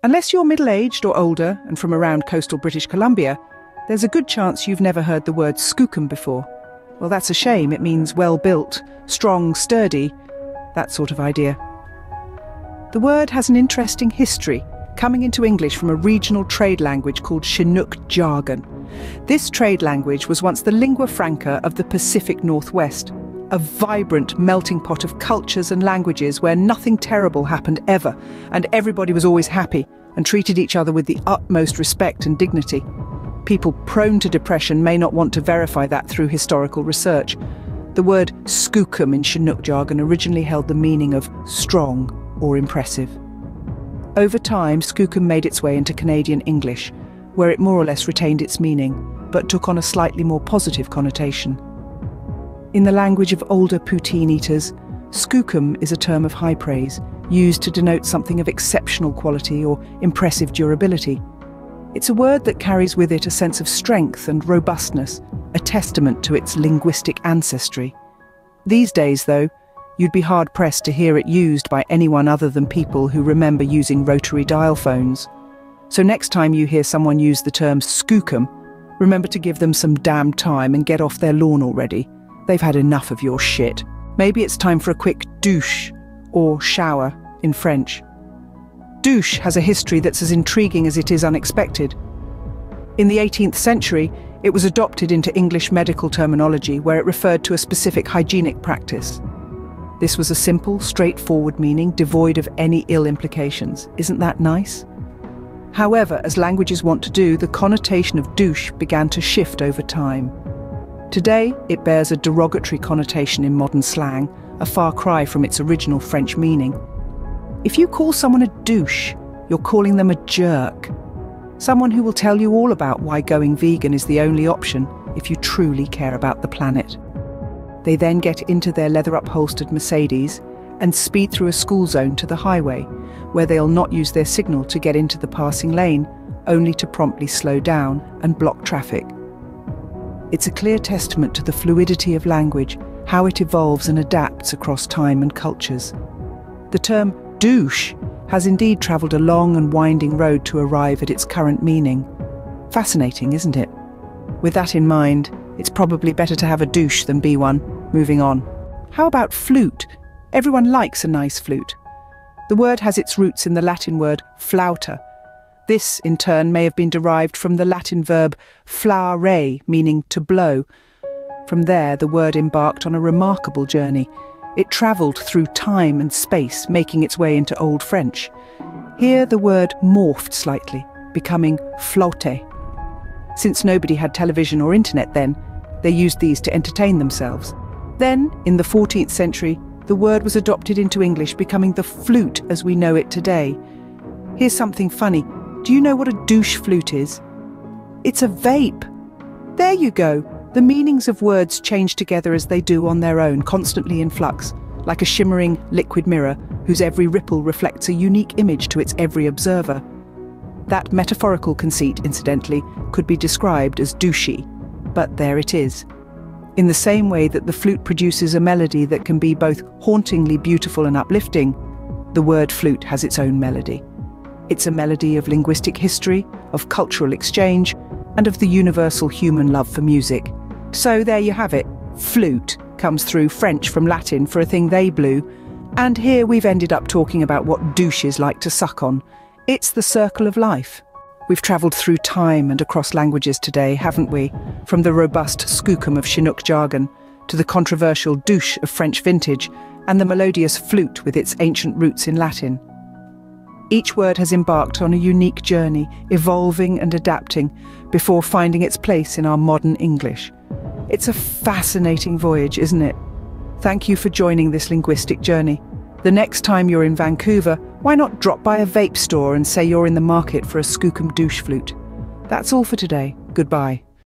Unless you're middle-aged or older and from around coastal British Columbia, there's a good chance you've never heard the word skookum before. Well, that's a shame. It means well-built, strong, sturdy, that sort of idea. The word has an interesting history, coming into English from a regional trade language called Chinook jargon. This trade language was once the lingua franca of the Pacific Northwest, a vibrant melting pot of cultures and languages where nothing terrible happened ever, and everybody was always happy and treated each other with the utmost respect and dignity. People prone to depression may not want to verify that through historical research. The word skookum in Chinook jargon originally held the meaning of strong or impressive. Over time, skookum made its way into Canadian English, where it more or less retained its meaning, but took on a slightly more positive connotation. In the language of older poutine eaters, skookum is a term of high praise, used to denote something of exceptional quality or impressive durability. It's a word that carries with it a sense of strength and robustness, a testament to its linguistic ancestry. These days, though, you'd be hard-pressed to hear it used by anyone other than people who remember using rotary dial phones. So next time you hear someone use the term skookum, remember to give them some damn time and get off their lawn already. They've had enough of your shit. Maybe it's time for a quick douche, or shower in French. Douche has a history that's as intriguing as it is unexpected. In the 18th century, it was adopted into English medical terminology where it referred to a specific hygienic practice. This was a simple, straightforward meaning devoid of any ill implications. Isn't that nice? However, as languages want to do, the connotation of douche began to shift over time. Today, it bears a derogatory connotation in modern slang, a far cry from its original French meaning. If you call someone a douche, you're calling them a jerk. Someone who will tell you all about why going vegan is the only option if you truly care about the planet. They then get into their leather-upholstered Mercedes and speed through a school zone to the highway, where they'll not use their signal to get into the passing lane, only to promptly slow down and block traffic. It's a clear testament to the fluidity of language, how it evolves and adapts across time and cultures. The term douche has indeed travelled a long and winding road to arrive at its current meaning. Fascinating, isn't it? With that in mind, it's probably better to have a douche than be one. Moving on. How about flute? Everyone likes a nice flute. The word has its roots in the Latin word flauta. This, in turn, may have been derived from the Latin verb flaure, meaning to blow. From there, the word embarked on a remarkable journey. It travelled through time and space, making its way into Old French. Here, the word morphed slightly, becoming flaute. Since nobody had television or internet then, they used these to entertain themselves. Then, in the 14th century, the word was adopted into English, becoming the flute as we know it today. Here's something funny. Do you know what a douche flute is? It's a vape. There you go. The meanings of words change together as they do on their own, constantly in flux, like a shimmering liquid mirror whose every ripple reflects a unique image to its every observer. That metaphorical conceit, incidentally, could be described as douchey, but there it is. In the same way that the flute produces a melody that can be both hauntingly beautiful and uplifting, the word flute has its own melody. It's a melody of linguistic history, of cultural exchange, and of the universal human love for music. So there you have it. Flute comes through French from Latin for a thing they blew, and here we've ended up talking about what douches like to suck on. It's the circle of life. We've travelled through time and across languages today, haven't we? From the robust skookum of Chinook jargon, to the controversial douche of French vintage, and the melodious flute with its ancient roots in Latin. Each word has embarked on a unique journey, evolving and adapting, before finding its place in our modern English. It's a fascinating voyage, isn't it? Thank you for joining this linguistic journey. The next time you're in Vancouver, why not drop by a vape store and say you're in the market for a Skookum Douche Flute? That's all for today. Goodbye.